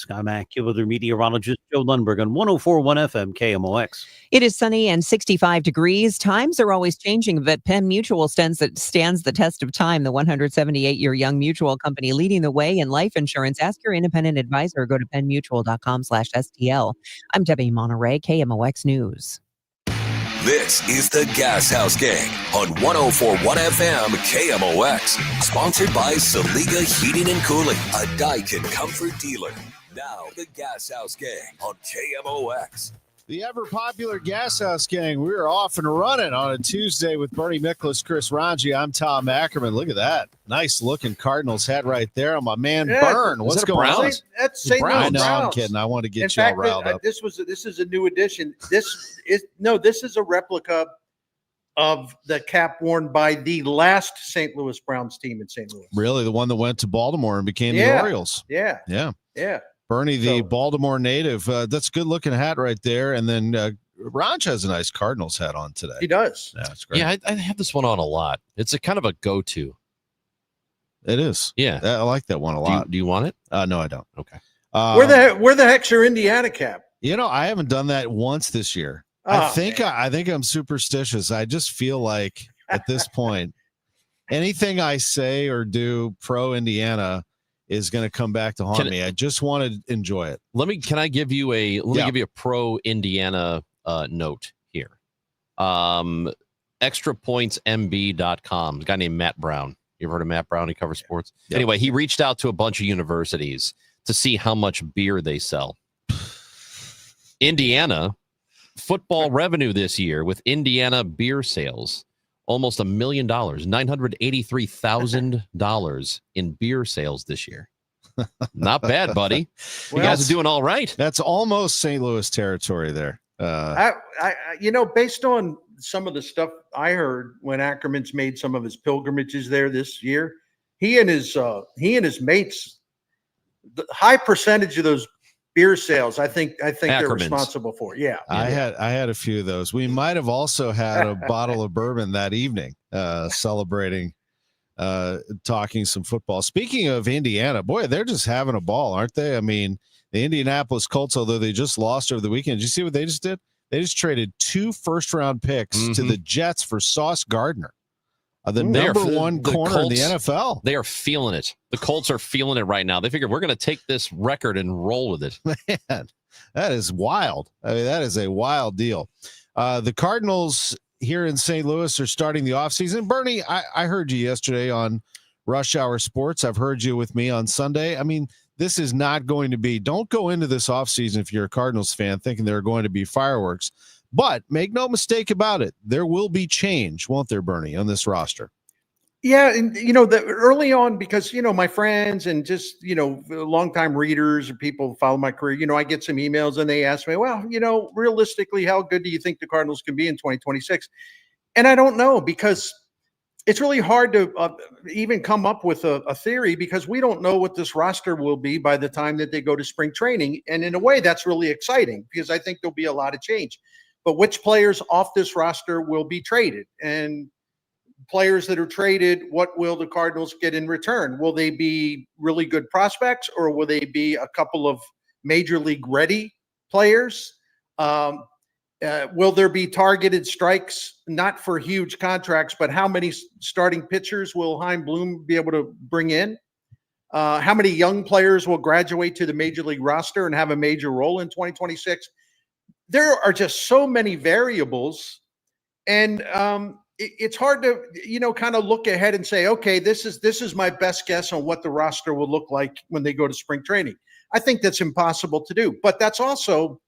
I'm AccuWeather meteorologist Joe Lundberg on 104.1 FM KMOX. It is sunny and 65 degrees. Times are always changing, but Penn Mutual stands the test of time. The 178-year Young Mutual Company leading the way in life insurance. Ask your independent advisor. Go to pennmutual.com/STL. I'm Debbie Monterey, KMOX News. This is the Gashouse Gang on 104.1 FM KMOX. Sponsored by Saliga Heating and Cooling, a Daikin comfort dealer. Now, the Gashouse Gang on KMOX. The ever-popular Gashouse Gang. We're off and running on a Tuesday with Bernie Miklasz, Chris Ranji. I'm Tom Ackerman. Look at that. Nice-looking Cardinals hat right there on my man, Byrne. What's going on? That's St. Louis Browns. No, I'm kidding. I want to get you all riled up. This is a new addition. This is a replica of the cap worn by the last St. Louis Browns team in St. Louis. Really? The one that went to Baltimore and became the Orioles? Yeah. Bernie, the Baltimore native. That's a good-looking hat right there. And then Raj has a nice Cardinals hat on today. He does. Yeah, it's great. Yeah, I have this one on a lot. It's a kind of a go-to. It is. Yeah. I like that one a lot. Do you want it? No, I don't. Okay. Where the heck's your Indiana cap? I haven't done that once this year. I think I'm superstitious. I just feel like at this point, anything I say or do pro Indiana is going to come back to haunt me. I just want to enjoy it. Can I give you a pro Indiana note here? Extrapointsmb.com. A guy named Matt Brown. You ever heard of Matt Brown? He covers sports. Yep. Anyway, he reached out to a bunch of universities to see how much beer they sell. Indiana football revenue this year with Indiana beer sales, almost $1 million, $983,000 in beer sales this year. Not bad, buddy. You guys are doing all right. That's almost St. Louis territory there. Based on some of the stuff I heard when Ackerman's made some of his pilgrimages there this year, he and his mates, the high percentage of those beer sales, I think they're responsible for. Yeah. I had a few of those. We might have also had a bottle of bourbon that evening, celebrating, talking some football. Speaking of Indiana, boy, they're just having a ball, aren't they? I mean, the Indianapolis Colts, although they just lost over the weekend, did you see what they just did? They just traded 2 first-round picks to the Jets for Sauce Gardner, the number one corner Colts, in the NFL. They are feeling it. The Colts are feeling it right now. They figured we're going to take this record and roll with it. Man, that is wild. I mean, that is a wild deal. The Cardinals here in St. Louis are starting the offseason. Bernie, I heard you yesterday on Rush Hour Sports. I've heard you with me on Sunday. I mean, this is not going to be, don't go into this offseason if you're a Cardinals fan thinking there are going to be fireworks. But make no mistake about it, there will be change, won't there, Bernie, on this roster? Yeah, and early on, because my friends and just longtime readers or people who follow my career, I get some emails and they ask me, well, realistically, how good do you think the Cardinals can be in 2026? And I don't know, because it's really hard to even come up with a theory, because we don't know what this roster will be by the time that they go to spring training. And in a way, that's really exciting, because I think there'll be a lot of change. But which players off this roster will be traded? And players that are traded, what will the Cardinals get in return? Will they be really good prospects, or will they be a couple of major league ready players? Will there be targeted strikes, not for huge contracts, but how many starting pitchers will Chaim Bloom be able to bring in? How many young players will graduate to the major league roster and have a major role in 2026? There are just so many variables, and it's hard to, kind of look ahead and say, okay, this is my best guess on what the roster will look like when they go to spring training. I think that's impossible to do, but that's also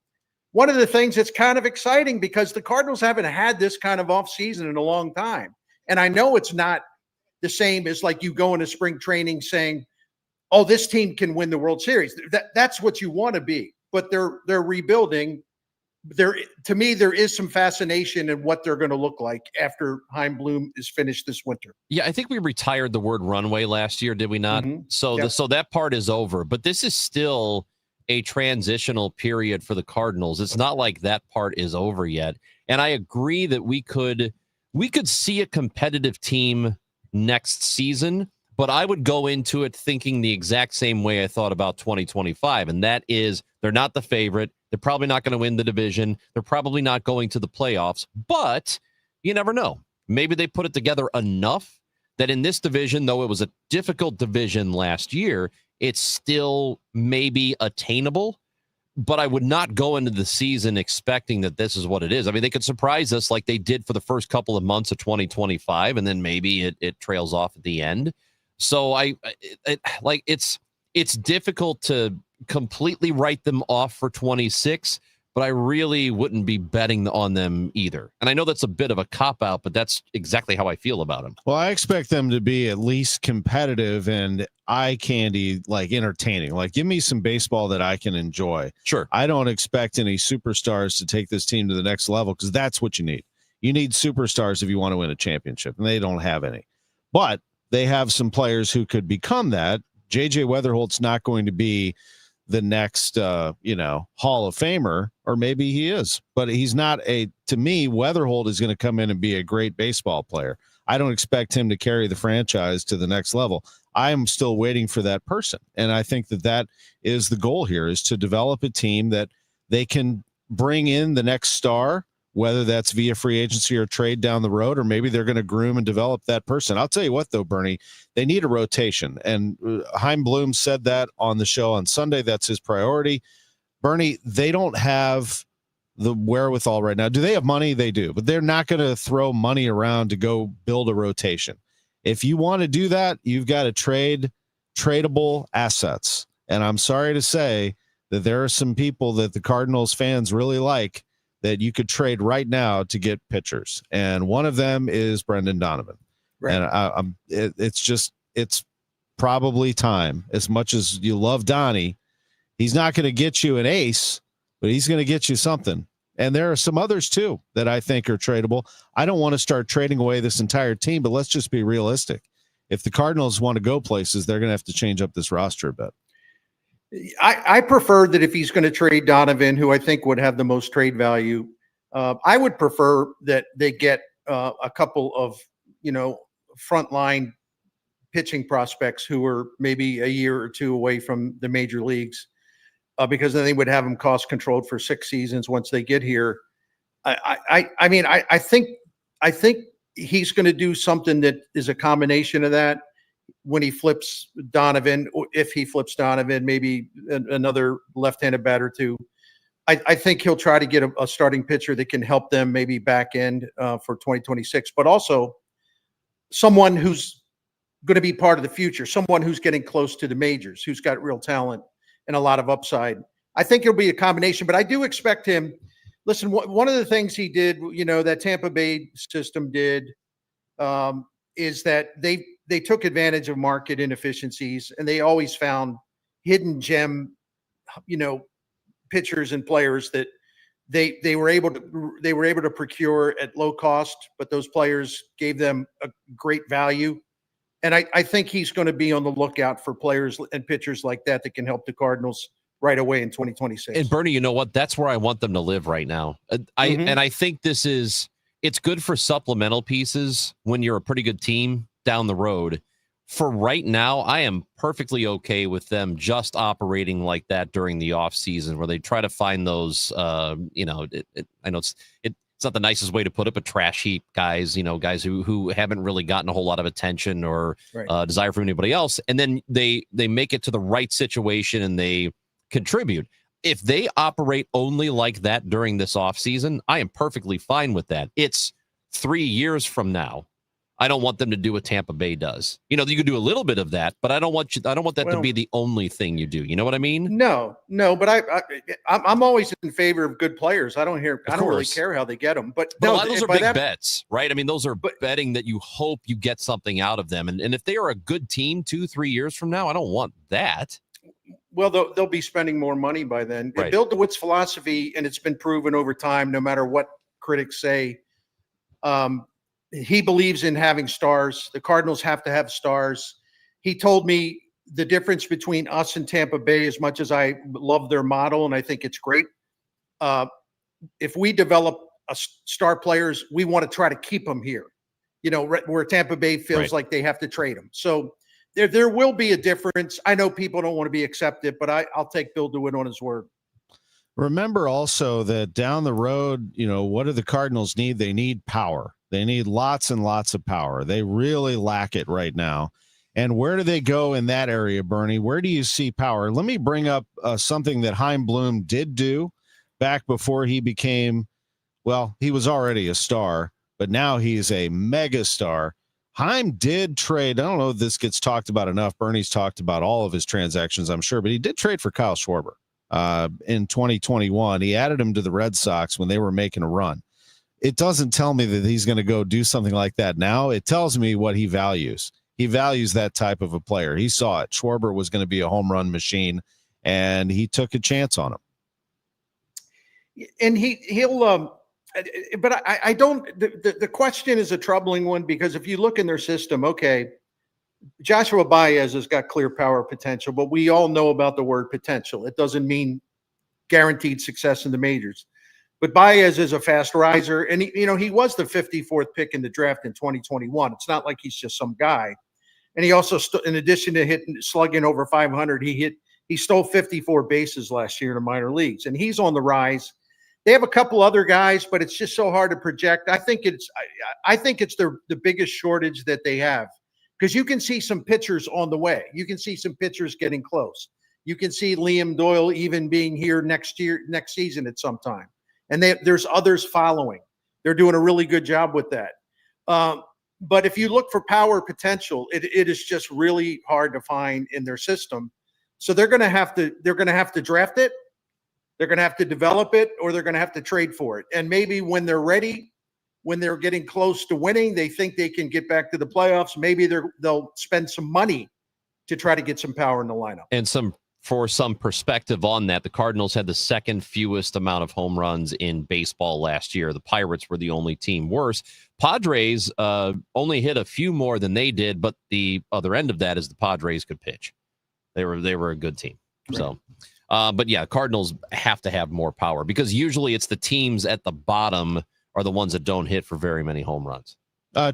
one of the things that's kind of exciting, because the Cardinals haven't had this kind of offseason in a long time. And I know it's not the same as like you go into spring training saying, oh, this team can win the World Series. That's what you want to be, but they're rebuilding. To me, there is some fascination in what they're going to look like after Chaim Bloom is finished this winter. Yeah, I think we retired the word runway last year, did we not? Mm-hmm. So that part is over, but this is still a transitional period for the Cardinals. It's not like that part is over yet. And I agree that we could see a competitive team next season, but I would go into it thinking the exact same way I thought about 2025, and that is they're not the favorite. They're probably not going to win the division. They're probably not going to the playoffs, but you never know. Maybe they put it together enough that in this division, though it was a difficult division last year, it's still maybe attainable. But I would not go into the season expecting that this is what it is. I mean, they could surprise us like they did for the first couple of months of 2025, and then maybe it trails off at the end. So it's difficult to completely write them off for 26, but I really wouldn't be betting on them either. And I know that's a bit of a cop-out, but that's exactly how I feel about them. Well, I expect them to be at least competitive and eye candy, like entertaining. Like, give me some baseball that I can enjoy. Sure. I don't expect any superstars to take this team to the next level, because that's what you need. You need superstars if you want to win a championship, and they don't have any. But they have some players who could become that. JJ Weatherholt's not going to be the next Hall of Famer, or maybe he is, but he's not to me, Weatherholt is going to come in and be a great baseball player. I don't expect him to carry the franchise to the next level. I am still waiting for that person. And I think that is the goal here, is to develop a team that they can bring in the next star, whether that's via free agency or trade down the road, or maybe they're going to groom and develop that person. I'll tell you what, though, Bernie, they need a rotation. And Chaim Bloom said that on the show on Sunday. That's his priority. Bernie, they don't have the wherewithal right now. Do they have money? They do, but they're not going to throw money around to go build a rotation. If you want to do that, you've got to trade tradable assets. And I'm sorry to say that there are some people that the Cardinals fans really like that you could trade right now to get pitchers. And one of them is Brendan Donovan. Right. And it's probably time. As much as you love Donnie, he's not going to get you an ace, but he's going to get you something. And there are some others too that I think are tradable. I don't want to start trading away this entire team, but let's just be realistic. If the Cardinals want to go places, they're going to have to change up this roster a bit. I prefer that if he's going to trade Donovan, who I think would have the most trade value, I would prefer that they get a couple of, frontline pitching prospects who are maybe a year or two away from the major leagues, because then they would have them cost controlled for 6 seasons once they get here. I think he's going to do something that is a combination of that. When he flips Donovan, or if he flips Donovan, maybe another left-handed batter too. I think he'll try to get a starting pitcher that can help them maybe back end for 2026, but also someone who's going to be part of the future, someone who's getting close to the majors, who's got real talent and a lot of upside. I think it'll be a combination, but I do expect him. Listen, one of the things he did, that Tampa Bay system did, is that they took advantage of market inefficiencies, and they always found hidden gem, pitchers and players that they were able to procure at low cost, but those players gave them a great value. And I think he's going to be on the lookout for players and pitchers like that can help the Cardinals right away in 2026. And Bernie, you know what? That's where I want them to live right now. I think it's good for supplemental pieces when you're a pretty good team down the road. For right now, I am perfectly okay with them just operating like that during the off season, where they try to find those, I know it's not the nicest way to put it, but trash heap guys, guys who haven't really gotten a whole lot of attention or desire from anybody else. And then they make it to the right situation and they contribute. If they operate only like that during this offseason, I am perfectly fine with that. It's 3 years from now. I don't want them to do what Tampa Bay does. You could do a little bit of that, but I don't want that to be the only thing you do. You know what I mean? No, but I'm always in favor of good players. I don't really care how they get them, but a lot of those are big bets, right? I mean, those are betting that you hope you get something out of them. And if they are a good team 2-3 years from now, I don't want that. Well, they'll be spending more money by then. Right. Bill DeWitt's philosophy, and it's been proven over time, no matter what critics say, he believes in having stars. The Cardinals have to have stars. He told me the difference between us and Tampa Bay, as much as I love their model and I think it's great, if we develop star players, we want to try to keep them here, where Tampa Bay feels like they have to trade them. So there will be a difference. I know people don't want to be accepted, but I'll take Bill DeWitt on his word. Remember also that down the road, what do the Cardinals need? They need power. They need lots and lots of power. They really lack it right now. And where do they go in that area, Bernie? Where do you see power? Let me bring up something that Chaim Bloom did do back before he became, well, he was already a star, but now he's a mega star. Chaim did trade. I don't know if this gets talked about enough. Bernie's talked about all of his transactions, I'm sure, but he did trade for Kyle Schwarber in 2021. He added him to the Red Sox when they were making a run. It doesn't tell me that he's going to go do something like that now. It tells me what he values. He values that type of a player. He saw it. Schwarber was going to be a home run machine, and he took a chance on him. And he'll but I don't. The question is a troubling one, because if you look in their system, okay, Joshua Baez has got clear power potential, but we all know about the word potential. It doesn't mean guaranteed success in the majors. But Baez is a fast riser, and he was the 54th pick in the draft in 2021. It's not like he's just some guy. And he also, in addition to slugging over 500, he stole 54 bases last year in the minor leagues, and he's on the rise. They have a couple other guys, but it's just so hard to project. I think it's the biggest shortage that they have, because you can see some pitchers on the way. You can see some pitchers getting close. You can see Liam Doyle even being here next season at some time. And there's others following. They're doing a really good job with that. But if you look for power potential, it is just really hard to find in their system. So they're going to have to draft it. They're going to have to develop it, or they're going to have to trade for it. And maybe when they're ready, when they're getting close to winning, they think they can get back to the playoffs. Maybe they'll spend some money to try to get some power in the lineup. And for some perspective on that, the Cardinals had the second fewest amount of home runs in baseball last year. The Pirates were the only team worse. Padres only hit a few more than they did, but the other end of that is the Padres could pitch. They were a good team. Right. So, but yeah, Cardinals have to have more power, because usually it's the teams at the bottom are the ones that don't hit for very many home runs.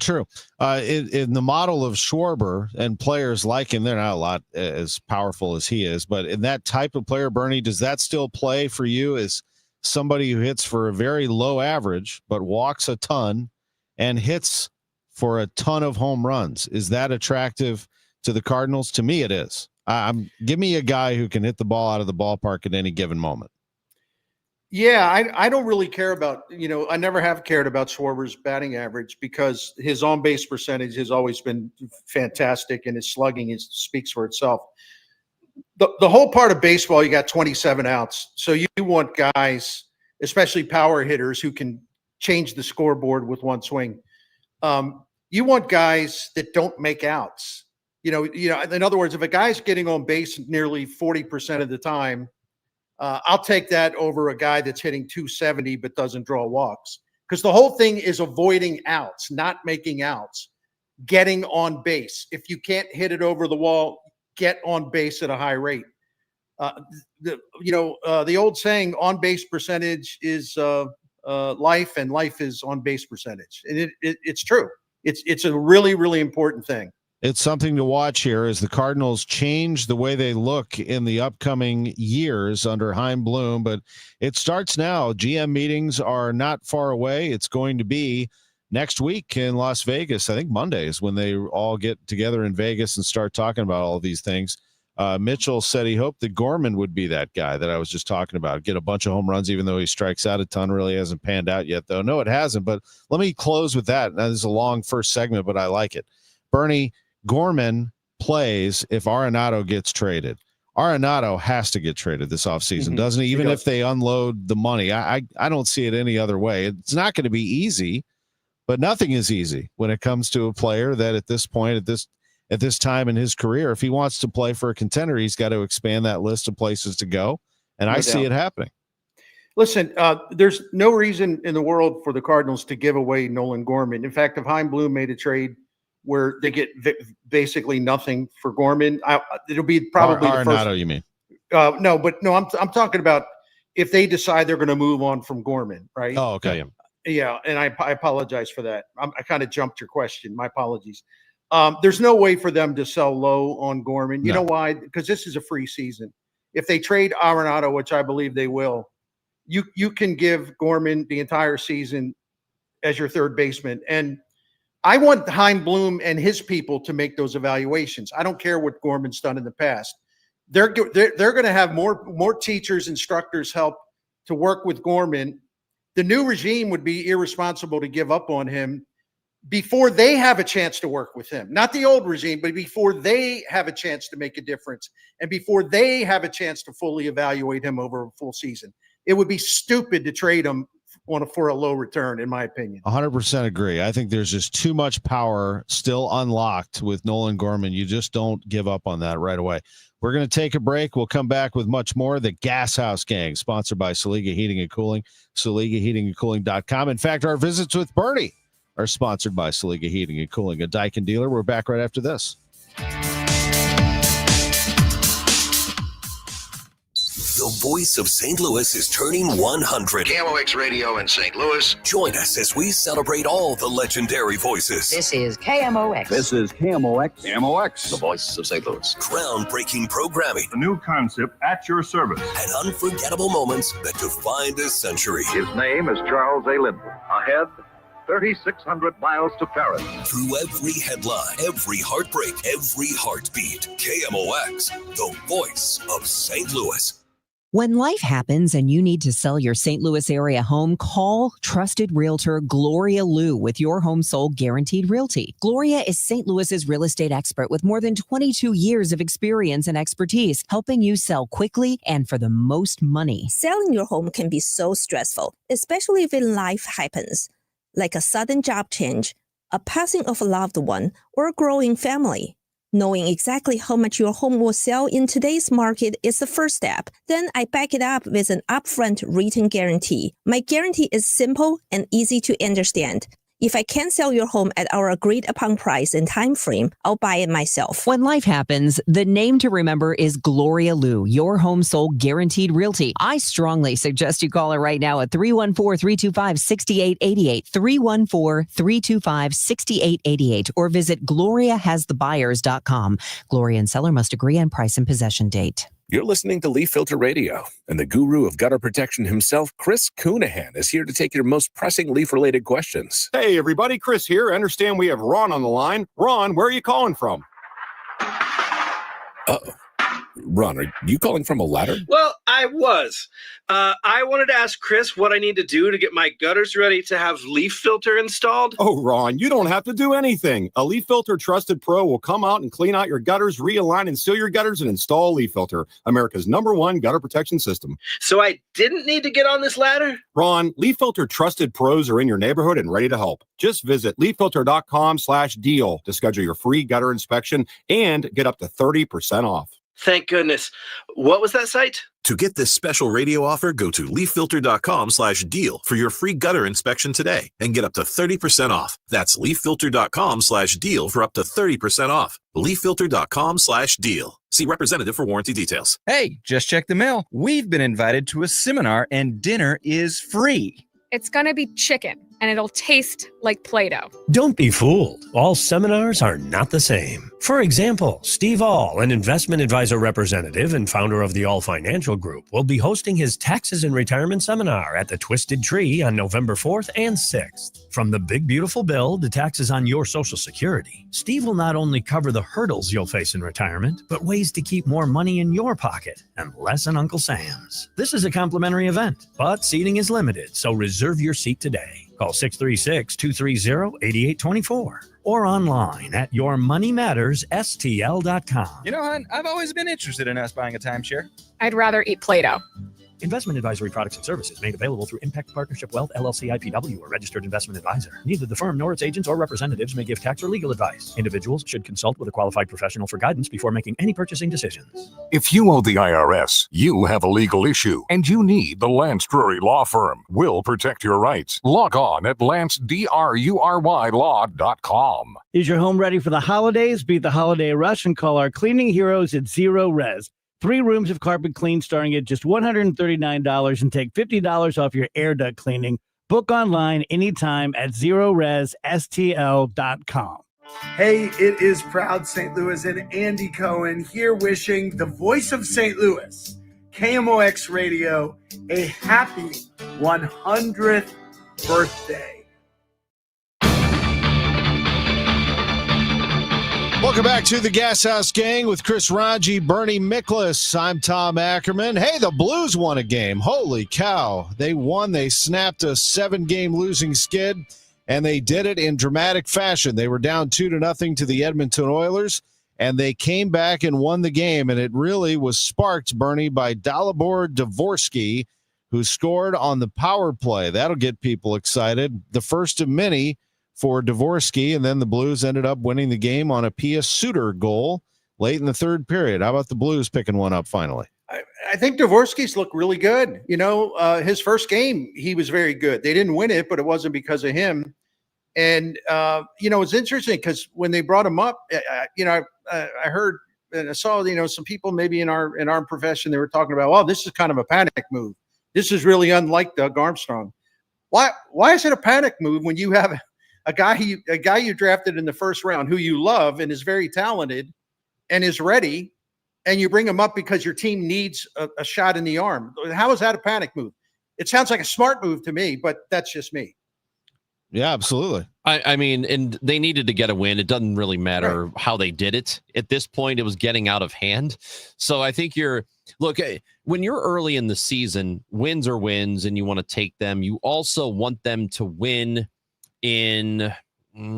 True. In the model of Schwarber and players like him, they're not a lot as powerful as he is, but in that type of player, Bernie, does that still play for you as somebody who hits for a very low average, but walks a ton and hits for a ton of home runs? Is that attractive to the Cardinals? To me, it is. Give me a guy who can hit the ball out of the ballpark at any given moment. Yeah, I don't really care about, I never have cared about Schwarber's batting average, because his on-base percentage has always been fantastic, and his slugging speaks for itself. The whole part of baseball, you got 27 outs. So you want guys, especially power hitters, who can change the scoreboard with one swing. You want guys that don't make outs. In other words, if a guy's getting on base nearly 40% of the time, I'll take that over a guy that's hitting 270 but doesn't draw walks, because the whole thing is avoiding outs, not making outs, getting on base. If you can't hit it over the wall, get on base at a high rate. The old saying, on base percentage is life, and life is on base percentage. And it's true. It's a really, really important thing. It's something to watch here as the Cardinals change the way they look in the upcoming years under Chaim Bloom, but it starts now. GM meetings are not far away. It's going to be next week in Las Vegas. I think Monday is when they all get together in Vegas and start talking about all of these things. Mitchell said he hoped that Gorman would be that guy that I was just talking about, get a bunch of home runs, even though he strikes out a ton. Really hasn't panned out yet, though. No, it hasn't, but let me close with that. Now, this is a long first segment, but I like it. Bernie, Gorman plays if Arenado gets traded. Arenado has to get traded this offseason, doesn't he? Even if they unload the money. I don't see it any other way. It's not going to be easy, but nothing is easy when it comes to a player that at this point, at this time in his career, if he wants to play for a contender, he's got to expand that list of places to go. And I see it happening. Listen, there's no reason in the world for the Cardinals to give away Nolan Gorman. In fact, if Chaim Bloom made a trade where they get basically nothing for Gorman, it'll be probably the first. You mean? No, I'm talking about if they decide they're going to move on from Gorman, right? Oh, okay. Yeah, and I apologize for that. I kind of jumped your question. My apologies. There's no way for them to sell low on Gorman. You No. know why? Because this is a free season. If they trade Arenado, which I believe they will, you can give Gorman the entire season as your third baseman. And I want Hein Bloom and his people to make those evaluations. I don't care what Gorman's done in the past. They're going to have more teachers, instructors help to work with Gorman. The new regime would be irresponsible to give up on him before they have a chance to work with him. Not the old regime, but before they have a chance to make a difference and before they have a chance to fully evaluate him over a full season. It would be stupid to trade him for a low return, in my opinion. 100% agree. I think there's just too much power still unlocked with Nolan Gorman. You just don't give up on that right away. We're going to take a break. We'll come back with much more. The Gashouse Gang, sponsored by Saliga Heating and Cooling, SaligaHeatingandCooling.com. In fact, our visits with Bernie are sponsored by Saliga Heating and Cooling, a Daikin dealer. We're back right after this. The voice of St. Louis is turning 100. KMOX Radio in St. Louis. Join us as we celebrate all the legendary voices. This is KMOX. This is KMOX. KMOX. The voice of St. Louis. Groundbreaking programming. A new concept at your service. And unforgettable moments that defined a century. His name is Charles A. Lindbergh. Ahead, 3,600 miles to Paris. Through every headline, every heartbreak, every heartbeat. KMOX, the voice of St. Louis. When life happens and you need to sell your St. Louis area home, call trusted realtor Gloria Liu with your home sold guaranteed realty. Gloria is St. Louis's real estate expert with more than 22 years of experience and expertise, helping you sell quickly and for the most money. Selling your home can be so stressful, especially when life happens, like a sudden job change, a passing of a loved one, or a growing family. Knowing exactly how much your home will sell in today's market is the first step. Then I back it up with an upfront written guarantee. My guarantee is simple and easy to understand. If I can't sell your home at our agreed upon price and time frame, I'll buy it myself. When life happens, the name to remember is Gloria Liu, your home sold guaranteed realty. I strongly suggest you call her right now at 314-325-6888, 314-325-6888, or visit GloriaHasTheBuyers.com. Gloria and seller must agree on price and possession date. You're listening to Leaf Filter Radio, and the guru of gutter protection himself, Chris Coonahan, is here to take your most pressing leaf-related questions. Hey, everybody, Chris here. I understand we have Ron on the line. Ron, where are you calling from? Uh-oh. Ron, are you calling from a ladder? Well, I was. I wanted to ask Chris what I need to do to get my gutters ready to have leaf filter installed. Oh, Ron, you don't have to do anything. A Leaf Filter Trusted Pro will come out and clean out your gutters, realign and seal your gutters, and install Leaf Filter, America's #1 gutter protection system. So I didn't need to get on this ladder? Ron, Leaf Filter Trusted Pros are in your neighborhood and ready to help. Just visit leaffilter.com/deal to schedule your free gutter inspection and get up to 30% off. Thank goodness. What was that site? To get this special radio offer, go to leaffilter.com/deal for your free gutter inspection today and get up to 30% off. That's leaffilter.com/deal for up to 30% off. leaffilter.com/deal. See representative for warranty details. Hey, just check the mail. We've been invited to a seminar and dinner is free. It's going to be chicken, and it'll taste like Play-Doh. Don't be fooled. All seminars are not the same. For example, Steve All, an investment advisor representative and founder of the All Financial Group, will be hosting his Taxes and Retirement Seminar at the Twisted Tree on November 4th and 6th. From the big beautiful bill to taxes on your Social Security, Steve will not only cover the hurdles you'll face in retirement, but ways to keep more money in your pocket and less in Uncle Sam's. This is a complimentary event, but seating is limited, so reserve your seat today. Call 636-230-8824 or online at yourmoneymattersstl.com. You know, hon, I've always been interested in us buying a timeshare. I'd rather eat Play-Doh. Investment advisory products and services made available through Impact Partnership Wealth, LLC, IPW, or registered investment advisor. Neither the firm nor its agents or representatives may give tax or legal advice. Individuals should consult with a qualified professional for guidance before making any purchasing decisions. If you owe the IRS, you have a legal issue, and you need the Lance Drury Law Firm. We'll protect your rights. Log on at LanceDruryLaw.com. Is your home ready for the holidays? Beat the holiday rush and call our cleaning heroes at Zero Res. 3 rooms of carpet clean starting at just $139 and take $50 off your air duct cleaning. Book online anytime at ZeroResSTL.com. Hey, it is Proud St. Louis and Andy Cohen here wishing the voice of St. Louis, KMOX Radio, a happy 100th birthday. Welcome back to the Gashouse Gang with Chris Raji, Bernie Miklas. I'm Tom Ackerman. Hey, the Blues won a game. Holy cow. They won. They snapped a 7-game losing skid, and they did it in dramatic fashion. They were down 2-0 to the Edmonton Oilers, and they came back and won the game, and it really was sparked, Bernie, by Dalibor Dvorsky, who scored on the power play. That'll get people excited. The first of many for Dvorsky, and then the Blues ended up winning the game on a Pia Suter goal late in the third period. How about the Blues picking one up finally? I think Dvorsky's looked really good. His first game, he was very good. They didn't win it, but it wasn't because of him. And, it's interesting because when they brought him up, I heard and I saw, some people maybe in our profession, they were talking about, well, this is kind of a panic move. This is really unlike Doug Armstrong. Why is it a panic move when you have a guy you drafted in the first round who you love and is very talented and is ready, and you bring him up because your team needs a shot in the arm? How is that a panic move? It sounds like a smart move to me, but that's just me. Yeah, absolutely. I mean, and they needed to get a win. It doesn't really matter how they did it. At this point, it was getting out of hand. So I think when you're early in the season, wins are wins and you want to take them. You also want them to win in,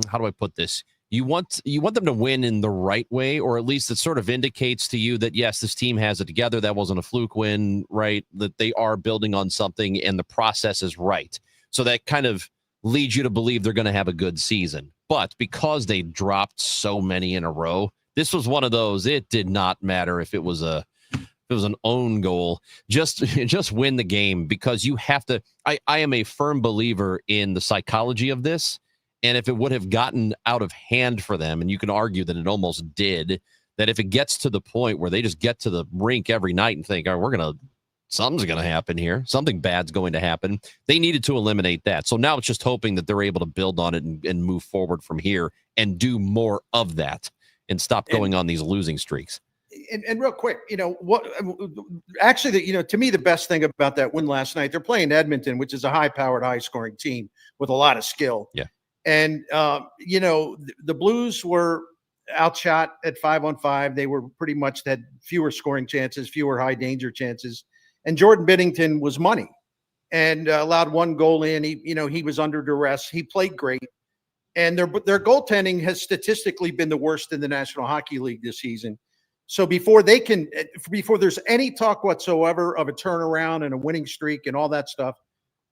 how do I put this? You want them to win in the right way, or at least it sort of indicates to you that, yes, this team has it together. That wasn't a fluke win, right? That they are building on something and the process is right. So that kind of leads you to believe they're going to have a good season. But because they dropped so many in a row, this was one of those. It did not matter if it was an own goal. Just win the game, because you have to. I am a firm believer in the psychology of this. And if it would have gotten out of hand for them, and you can argue that it almost did, that if it gets to the point where they just get to the rink every night and think, all right, something's going to happen here, something bad's going to happen, they needed to eliminate that. So now it's just hoping that they're able to build on it and move forward from here and do more of that and stop going on these losing streaks. And real quick, actually, to me, the best thing about that win last night, they're playing Edmonton, which is a high-powered, high-scoring team with a lot of skill. Yeah. And, the Blues were outshot at 5-on-5. They were pretty much had fewer scoring chances, fewer high-danger chances. And Jordan Binnington was money and allowed one goal in. He was under duress. He played great. And their goaltending has statistically been the worst in the National Hockey League this season. So before there's any talk whatsoever of a turnaround and a winning streak and all that stuff,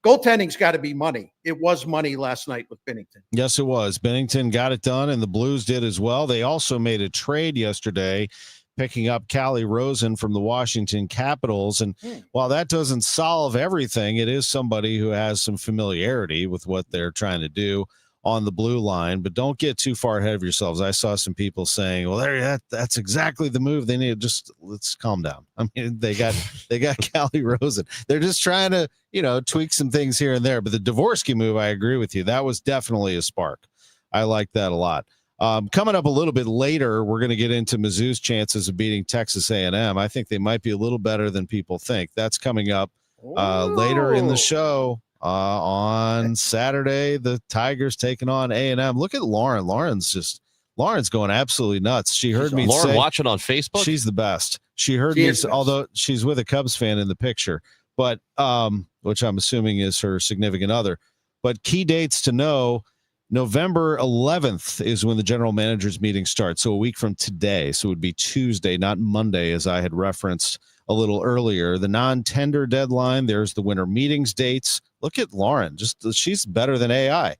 goaltending's got to be money. It was money last night with Binnington. Yes, it was. Binnington got it done, and the Blues did as well. They also made a trade yesterday, picking up Callie Rosen from the Washington Capitals. And while that doesn't solve everything, it is somebody who has some familiarity with what they're trying to do on the blue line. But don't get too far ahead of yourselves. I saw some people saying, well, that's exactly the move they need. Just let's calm down. I mean, they got Callie Rosen. They're just trying to, tweak some things here and there. But the Dvorsky move, I agree with you. That was definitely a spark. I like that a lot. Coming up a little bit later, we're going to get into Mizzou's chances of beating Texas A&M. I think they might be a little better than people think. That's coming up later in the show. On Saturday, the Tigers taking on A&M. Look at Lauren. Lauren's going absolutely nuts. She heard me Lauren say, watching on Facebook. She's the best. She heard me, although she's with a Cubs fan in the picture, but which I'm assuming is her significant other. But key dates to know: November 11th is when the general managers meeting starts. So a week from today. So it would be Tuesday, not Monday, as I had referenced a little earlier. The non-tender deadline, there's the winter meetings dates. Look at Lauren. She's better than AI.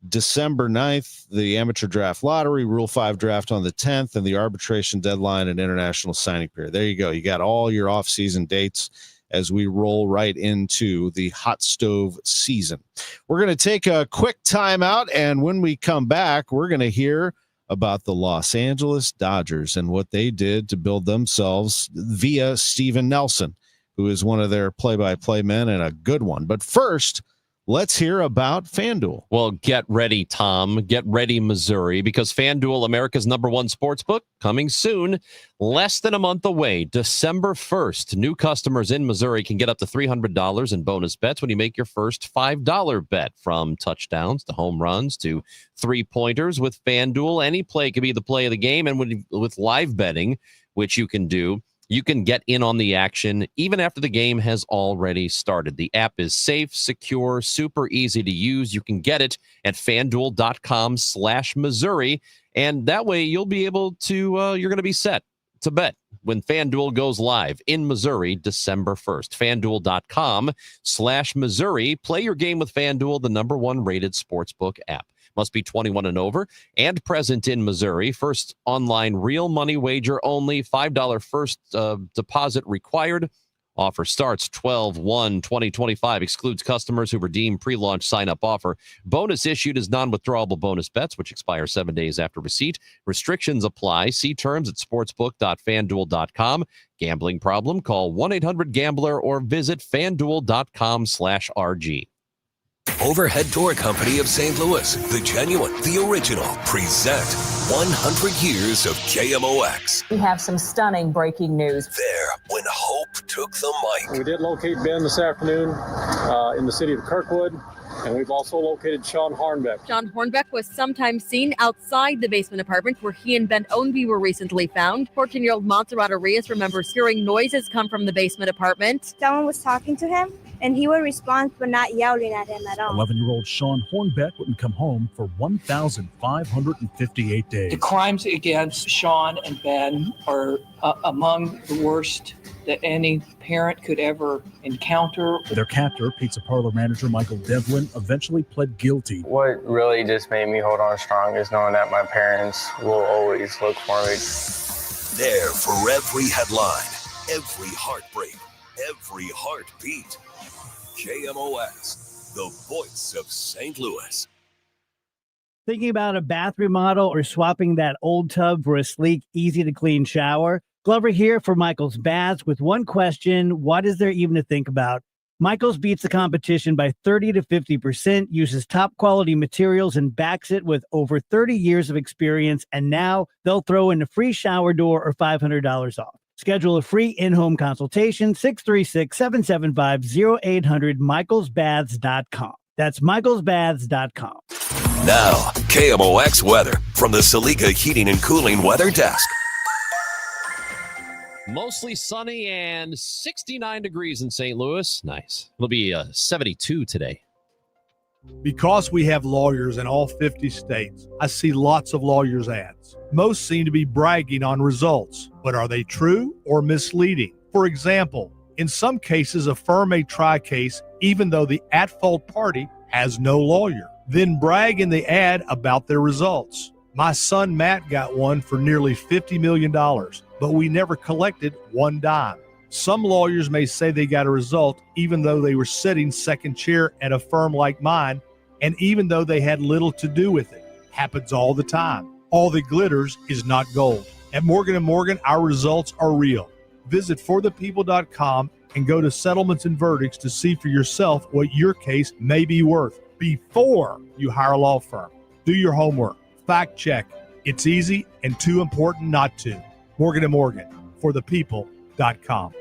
December 9th, the amateur draft lottery, Rule 5 draft on the 10th, and the arbitration deadline and international signing period. There you go. You got all your off-season dates as we roll right into the hot stove season. We're going to take a quick timeout, and when we come back, we're going to hear about the Los Angeles Dodgers and what they did to build themselves via Steven Nelson, who is one of their play-by-play men and a good one. But first, Let's hear about FanDuel. Well, get ready, Tom. Get ready, Missouri, because FanDuel, America's #1 sportsbook, coming soon. Less than a month away, December 1st. New customers in Missouri can get up to $300 in bonus bets when you make your first $5 bet. From touchdowns to home runs to three-pointers with FanDuel, any play can be the play of the game. And with live betting, which you can do, you can get in on the action even after the game has already started. The app is safe, secure, super easy to use. You can get it at FanDuel.com/Missouri. And that way you'll be able to, you're going to be set to bet when FanDuel goes live in Missouri, December 1st. FanDuel.com/Missouri. Play your game with FanDuel, the #1 rated sportsbook app. Must be 21 and over and present in Missouri. First online real money wager only. $5 first deposit required. Offer starts 12/1/2025. Excludes customers who redeem pre-launch sign-up offer. Bonus issued is non-withdrawable bonus bets, which expire 7 days after receipt. Restrictions apply. See terms at sportsbook.fanduel.com. Gambling problem? Call 1-800-GAMBLER or visit fanduel.com/RG. Overhead Door Company of St. Louis, the genuine, the original, present 100 years of KMOX. We have some stunning breaking news. There, when hope took the mic. We did locate Ben this afternoon in the city of Kirkwood, and we've also located Sean Hornbeck. Sean Hornbeck was sometimes seen outside the basement apartment where he and Ben Ownby were recently found. 14-year-old Montserrat Arias remembers hearing noises come from the basement apartment. Someone was talking to him, and he would respond, but not yelling at him at all. 11-year-old Sean Hornbeck wouldn't come home for 1,558 days. The crimes against Sean and Ben are among the worst that any parent could ever encounter. Their captor, pizza parlor manager Michael Devlin, eventually pled guilty. What really just made me hold on strong is knowing that my parents will always look for me. There for every headline, every heartbreak, every heartbeat. KMOX, the voice of St. Louis. Thinking about a bath remodel or swapping that old tub for a sleek, easy-to-clean shower? Glover here for Michael's Baths with one question: what is there even to think about? Michael's beats the competition by 30 to 50%, uses top-quality materials, and backs it with over 30 years of experience, and now they'll throw in a free shower door or $500 off. Schedule a free in-home consultation, 636-775-0800, michaelsbaths.com. That's michaelsbaths.com. Now, KMOX weather from the Saliga Heating and Cooling Weather Desk. Mostly sunny and 69 degrees in St. Louis. Nice. It'll be 72 today. Because we have lawyers in all 50 states, I see lots of lawyers' ads. Most seem to be bragging on results, but are they true or misleading? For example, in some cases, a firm may try a case even though the at-fault party has no lawyer, then brag in the ad about their results. My son Matt got one for nearly $50 million, but we never collected one dime. Some lawyers may say they got a result even though they were sitting second chair at a firm like mine, and even though they had little to do with it. Happens all the time. All that glitters is not gold. At Morgan & Morgan, our results are real. Visit forthepeople.com and go to settlements and verdicts to see for yourself what your case may be worth before you hire a law firm. Do your homework. Fact check. It's easy and too important not to. Morgan & Morgan, forthepeople.com.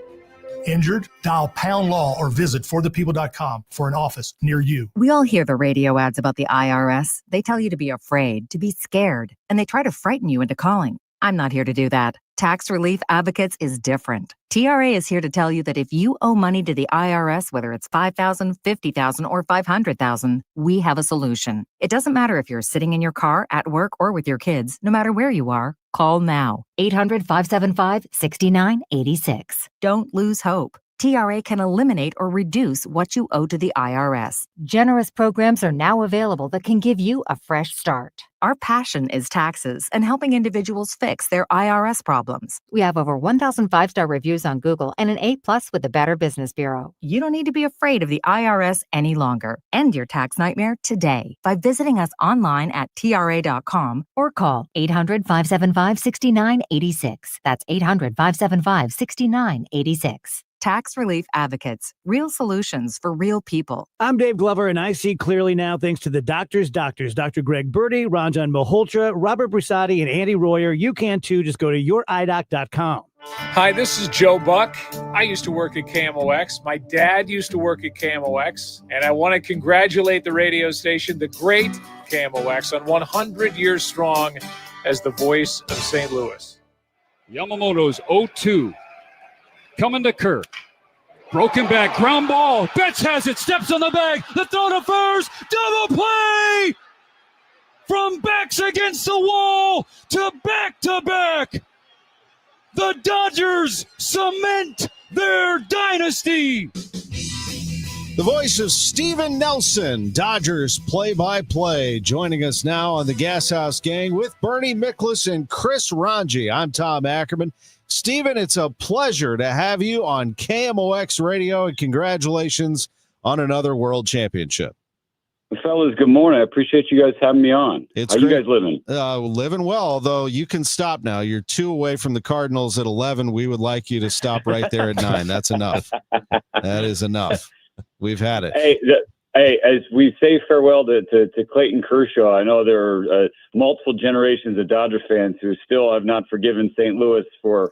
Injured? Dial pound law or visit forthepeople.com for an office near you. We all hear the radio ads about the IRS. They tell you to be afraid, to be scared, and they try to frighten you into calling. I'm not here to do that. Tax Relief Advocates is different. TRA is here to tell you that if you owe money to the IRS, whether it's $5,000, $50,000, or $500,000, we have a solution. It doesn't matter if you're sitting in your car, at work, or with your kids. No matter where you are, call now. 800-575-6986. Don't lose hope. TRA can eliminate or reduce what you owe to the IRS. Generous programs are now available that can give you a fresh start. Our passion is taxes and helping individuals fix their IRS problems. We have over 1,000 5-star reviews on Google and an A+ with the Better Business Bureau. You don't need to be afraid of the IRS any longer. End your tax nightmare today by visiting us online at TRA.com or call 800-575-6986. That's 800-575-6986. Tax Relief Advocates, real solutions for real people. I'm Dave Glover, and I see clearly now thanks to the doctors, Dr. Greg Birdie, Ranjan Malhotra, Robert Brusati, and Andy Royer. You can too. Just go to youridoc.com. Hi, this is Joe Buck. I used to work at KMOX. My dad used to work at KMOX. And I want to congratulate the radio station, the great KMOX, on 100 years strong as the voice of St. Louis. Yamamoto's 0-2. Coming to Kirk. Broken back, ground ball. Betts has it, steps on the bag. The throw to first. Double play! From backs against the wall to back. The Dodgers cement their dynasty. The voice of Steven Nelson, Dodgers play-by-play, joining us now on the Gashouse Gang with Bernie Miklasz and Chris Ranji. I'm Tom Ackerman. Steven, it's a pleasure to have you on KMOX Radio, and congratulations on another World Championship. Fellas, good morning. I appreciate you guys having me on. It's How great. you guys living? Living well, although you can stop now. You're 2 away from the Cardinals at 11. We would like you to stop right there at 9. That's enough. That is enough. We've had it. Hey, as we say farewell to Clayton Kershaw, I know there are multiple generations of Dodger fans who still have not forgiven St. Louis for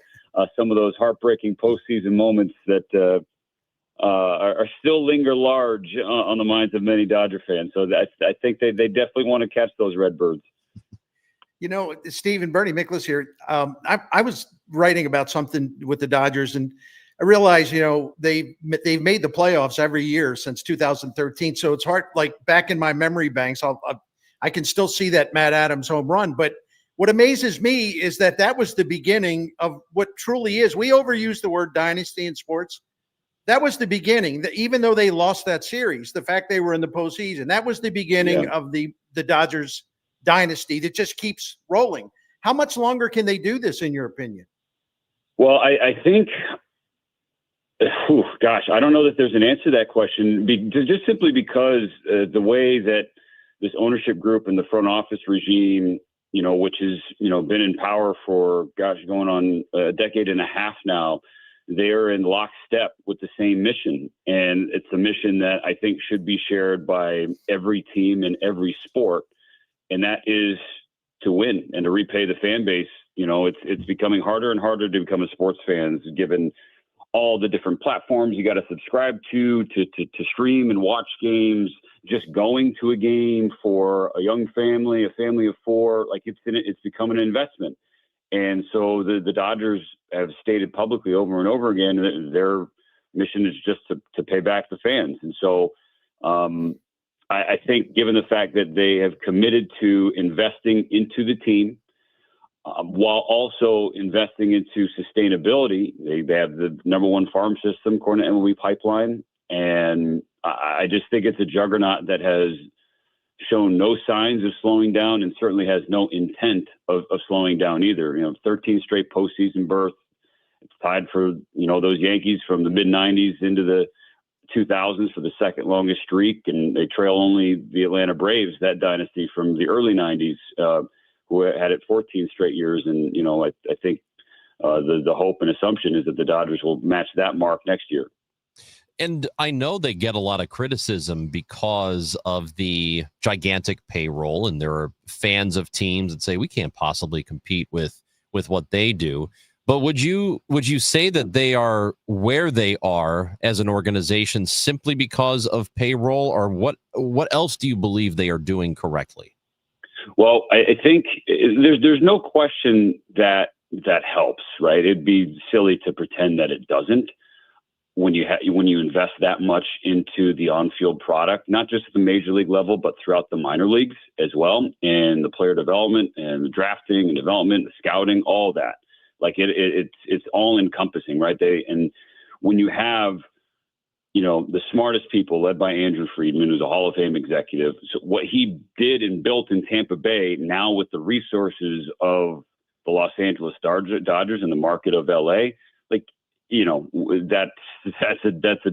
some of those heartbreaking postseason moments that are still linger large on the minds of many Dodger fans. So I think they definitely want to catch those Redbirds. You know, Steve and Bernie Miklasz here. I was writing about something with the Dodgers, and I realized, you know, they've made the playoffs every year since 2013. So it's hard, like back in my memory banks, I can still see that Matt Adams home run. But what amazes me is that was the beginning of what truly is. We overuse the word dynasty in sports. That was the beginning. Even though they lost that series, the fact they were in the postseason, that was the beginning of the Dodgers dynasty that just keeps rolling. How much longer can they do this, in your opinion? Well, I think, I don't know that there's an answer to that question, just simply because the way that this ownership group and the front office regime, you know, which has, you know, been in power for, going on a decade and a half now, they're in lockstep with the same mission. And it's a mission that I think should be shared by every team in every sport. And that is to win and to repay the fan base. You know, it's becoming harder and harder to become a sports fan, given all the different platforms you got to subscribe to stream and watch games. Just going to a game for a young family, a family of 4, like it's become an investment. And so the Dodgers have stated publicly over and over again that their mission is just to pay back the fans. And so I think, given the fact that they have committed to investing into the team, while also investing into sustainability, they have the #1 farm system according to MLB Pipeline. And I just think it's a juggernaut that has shown no signs of slowing down and certainly has no intent of slowing down either. You know, 13 straight postseason berths. It's tied for, you know, those Yankees from the mid-90s into the 2000s for the second longest streak. And they trail only the Atlanta Braves, that dynasty from the early 90s, who had it 14 straight years. And, you know, I think the hope and assumption is that the Dodgers will match that mark next year. And I know they get a lot of criticism because of the gigantic payroll, and there are fans of teams that say we can't possibly compete with what they do. But would you say that they are where they are as an organization simply because of payroll, or what else do you believe they are doing correctly? Well, I think there's no question that helps, right? It'd be silly to pretend that it doesn't. When you invest that much into the on-field product, not just at the major league level, but throughout the minor leagues as well, and the player development and the drafting and development, the scouting, all that. Like it's all encompassing, right? And when you have, you know, the smartest people led by Andrew Friedman, who's a Hall of Fame executive, so what he did and built in Tampa Bay, now with the resources of the Los Angeles Dodgers and the market of LA, like, you know, that's a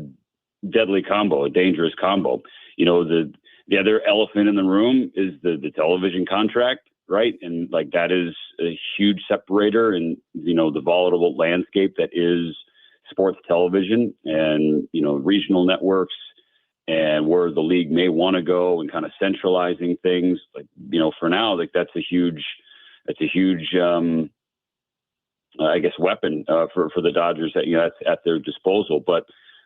deadly combo, a dangerous combo. You know, the other elephant in the room is the television contract, right? And like that is a huge separator in, you know, the volatile landscape that is sports television and, regional networks and where the league may want to go and kind of centralizing things. Like, for now, like that's a huge I guess weapon for the Dodgers that, at their disposal. But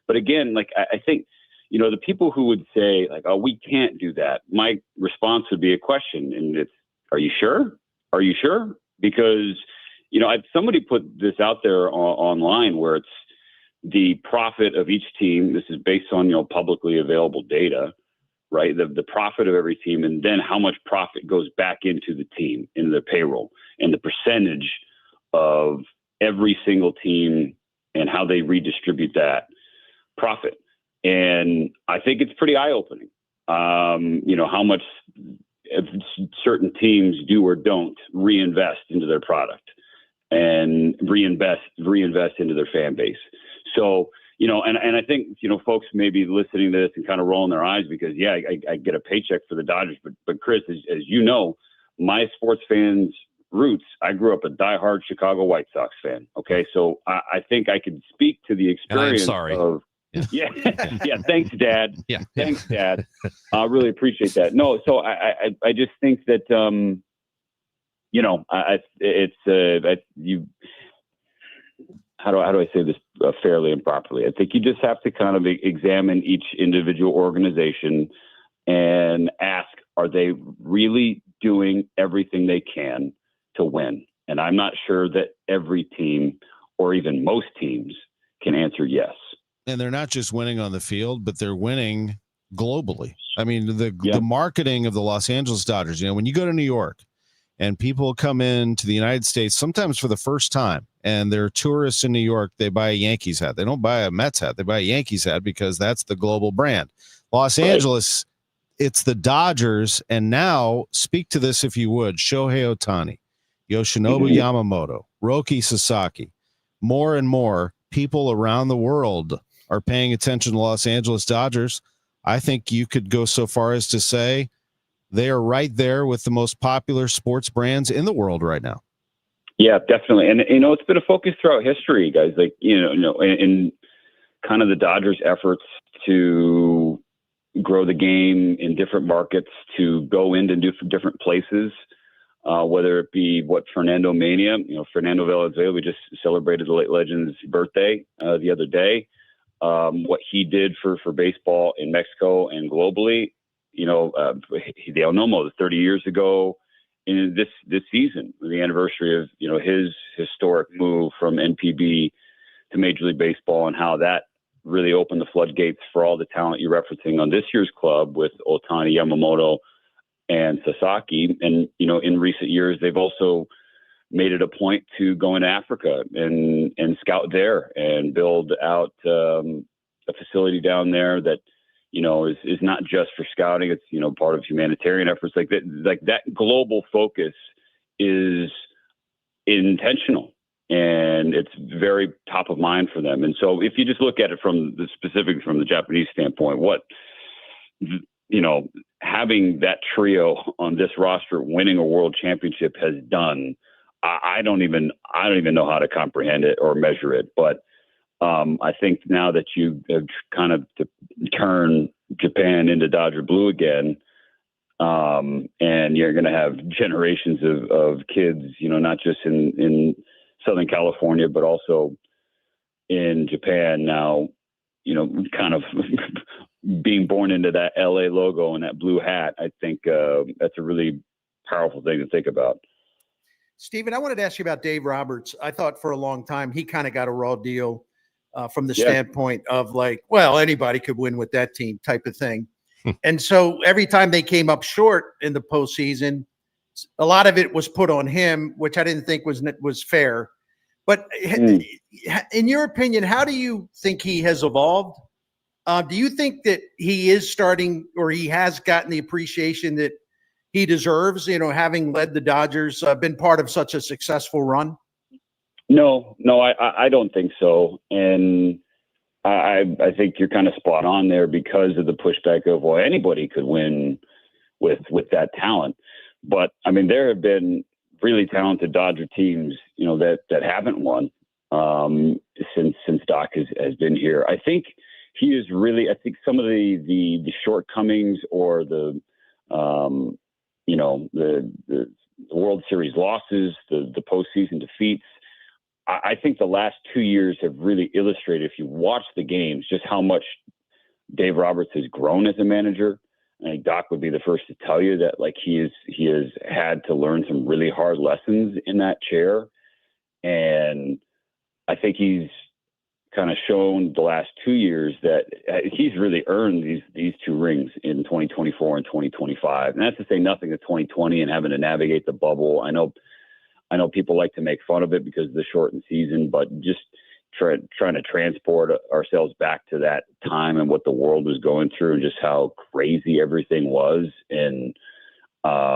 again, like I think, the people who would say like, oh, we can't do that. My response would be a question. And it's, are you sure? Are you sure? Because, somebody put this out there online where it's the profit of each team. This is based on, publicly available data, right? The profit of every team, and then how much profit goes back into the team, into their payroll, and the percentage of every single team and how they redistribute that profit. And I think it's pretty eye-opening, how much certain teams do or don't reinvest into their product and reinvest into their fan base. So, and I think, folks may be listening to this and kind of rolling their eyes because, yeah, I get a paycheck for the Dodgers. But Chris, as you know, my sports fans' roots, I grew up a diehard Chicago White Sox fan. Okay. So I think I could speak to the experience of, yeah. Thanks, Dad. Yeah. Thanks, Dad. I really appreciate that. No, so I just think that, how do I say this fairly and properly? I think you just have to kind of examine each individual organization and ask, are they really doing everything they can to win? And I'm not sure that every team or even most teams can answer yes. And they're not just winning on the field, but they're winning globally. I mean, the marketing of the Los Angeles Dodgers, when you go to New York and people come into the United States, sometimes for the first time, and they're tourists in New York, they buy a Yankees hat. They don't buy a Mets hat. They buy a Yankees hat because that's the global brand. Los Angeles, it's the Dodgers. And now, speak to this if you would, Shohei Ohtani, Yoshinobu Yamamoto, Roki Sasaki, more and more people around the world are paying attention to Los Angeles Dodgers. I think you could go so far as to say they are right there with the most popular sports brands in the world right now. Yeah, definitely. And, it's been a focus throughout history, guys, like, in kind of the Dodgers' efforts to grow the game in different markets, to go into different places, whether it be Fernando Mania, Fernando Valenzuela, we just celebrated the late legend's birthday the other day. What he did for baseball in Mexico and globally, Hideo Nomo 30 years ago in this season, the anniversary of, his historic move from NPB to Major League Baseball, and how that really opened the floodgates for all the talent you're referencing on this year's club with Ohtani, Yamamoto, and Sasaki. And, in recent years, they've also made it a point to go into Africa and scout there and build out a facility down there that, is not just for scouting. It's, part of humanitarian efforts like that global focus is intentional and it's very top of mind for them. And so if you just look at it specifically from the Japanese standpoint, having that trio on this roster winning a world championship has done, I don't even know how to comprehend it or measure it. But I think now that you have kind of turn Japan into Dodger blue again, and you're going to have generations of kids, not just in Southern California, but also in Japan now, kind of being born into that LA logo and that blue hat. I think that's a really powerful thing to think about. Stephen, I wanted to ask you about Dave Roberts. I thought for a long time he kind of got a raw deal from the standpoint of like, well, anybody could win with that team type of thing. And so every time they came up short in the postseason, a lot of it was put on him, which I didn't think was fair. But in your opinion, how do you think he has evolved? Do you think that he is starting, or he has gotten the appreciation that he deserves, having led the Dodgers, been part of such a successful run? No, I don't think so. And I think you're kind of spot on there because of the pushback of, well, anybody could win with that talent. But I mean, there have been really talented Dodger teams, that haven't won. since Doc has been here. I think he is really. I think some of the shortcomings or the World Series losses, the postseason defeats. I think the last 2 years have really illustrated, if you watch the games, just how much Dave Roberts has grown as a manager. I think Doc would be the first to tell you that, like, he has had to learn some really hard lessons in that chair. And I think he's kind of shown the last 2 years that he's really earned these 2 rings in 2024 and 2025. And that's to say nothing of 2020 and having to navigate the bubble. I know people like to make fun of it because of the shortened season, but just trying to transport ourselves back to that time and what the world was going through and just how crazy everything was, and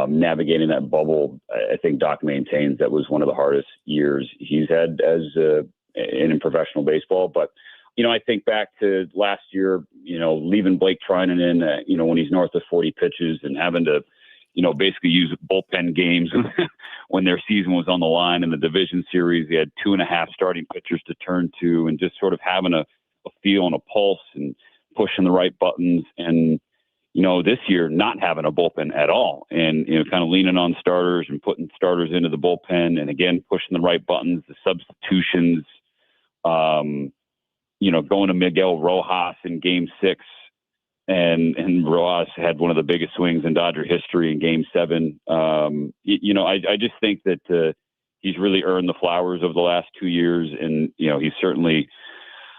navigating that bubble. I think Doc maintains that was one of the hardest years he's had in professional baseball. But, I think back to last year, leaving Blake Trinan in, when he's north of 40 pitches and having to, basically use bullpen games when their season was on the line in the division series. He had 2.5 starting pitchers to turn to, and just sort of having a feel and a pulse and pushing the right buttons. And, this year not having a bullpen at all, and, kind of leaning on starters and putting starters into the bullpen, and again, pushing the right buttons, the substitutions, going to Miguel Rojas in Game 6. And Rojas had one of the biggest swings in Dodger history in Game 7. I just think that he's really earned the flowers of the last 2 years, and he's certainly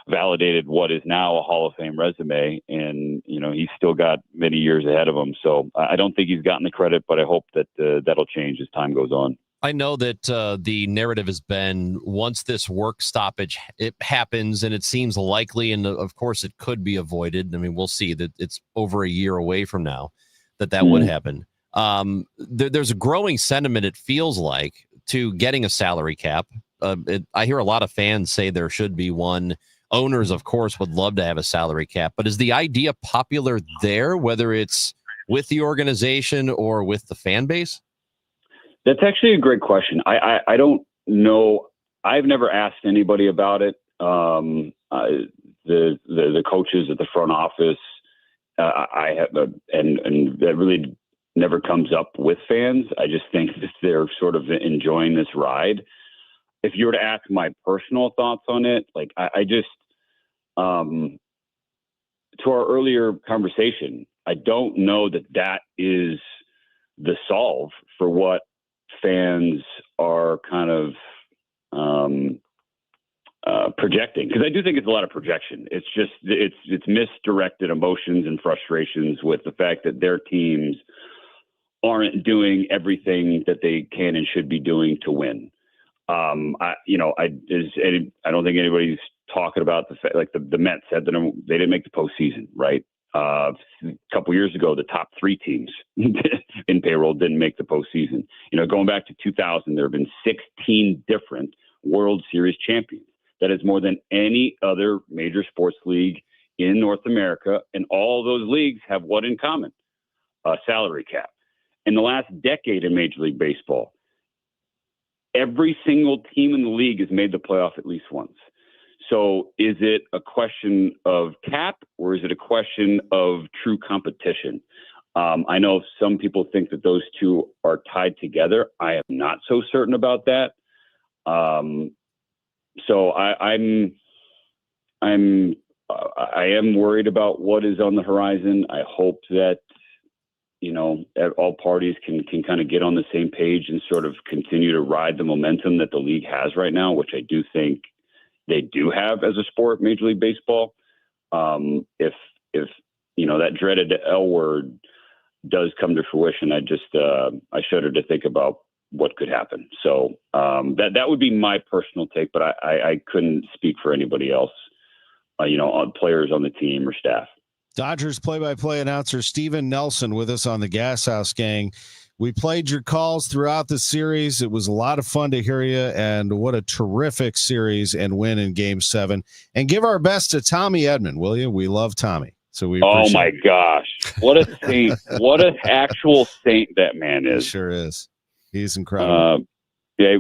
validated what is now a Hall of Fame resume, and he's still got many years ahead of him. So I don't think he's gotten the credit, but I hope that that'll change as time goes on. I know that the narrative has been, once this work stoppage it happens, and it seems likely, and of course it could be avoided. I mean, we'll see that it's over a year away from now that would happen. There's a growing sentiment, it feels like, to getting a salary cap. I hear a lot of fans say there should be one. Owners, of course, would love to have a salary cap. But is the idea popular there, whether it's with the organization or with the fan base? That's actually a great question. I don't know. I've never asked anybody about it. The coaches at the front office, I have, and that really never comes up with fans. I just think that they're sort of enjoying this ride. If you were to ask my personal thoughts on it, like I just, to our earlier conversation, I don't know that is the solve for what fans are kind of projecting, because I do think it's a lot of projection. It's just it's misdirected emotions and frustrations with the fact that their teams aren't doing everything that they can and should be doing to win. I don't think anybody's talking about the fact, like the Mets said that they didn't make the postseason, right? A couple years ago, the top 3 teams in payroll didn't make the postseason. Going back to 2000, there have been 16 different World Series champions. That is more than any other major sports league in North America. And all those leagues have what in common? A salary cap. In the last decade in Major League Baseball, every single team in the league has made the playoff at least once. So is it a question of cap, or is it a question of true competition? I know some people think that those two are tied together. I am not so certain about that. So I am worried about what is on the horizon. I hope that, all parties can kind of get on the same page and sort of continue to ride the momentum that the league has right now, which I do think they do have as a sport, Major League Baseball. If that dreaded L word does come to fruition, I shudder to think about what could happen. So that would be my personal take, but I couldn't speak for anybody else, on players on the team or staff. Dodgers play-by-play announcer Steven Nelson with us on the Gashouse Gang. We played your calls throughout the series. It was a lot of fun to hear you, and what a terrific series and win in Game 7. And give our best to Tommy Edman, will you? We love Tommy. So we Oh my gosh, what a saint! What an actual saint that man is. He sure is. He's incredible. Yeah,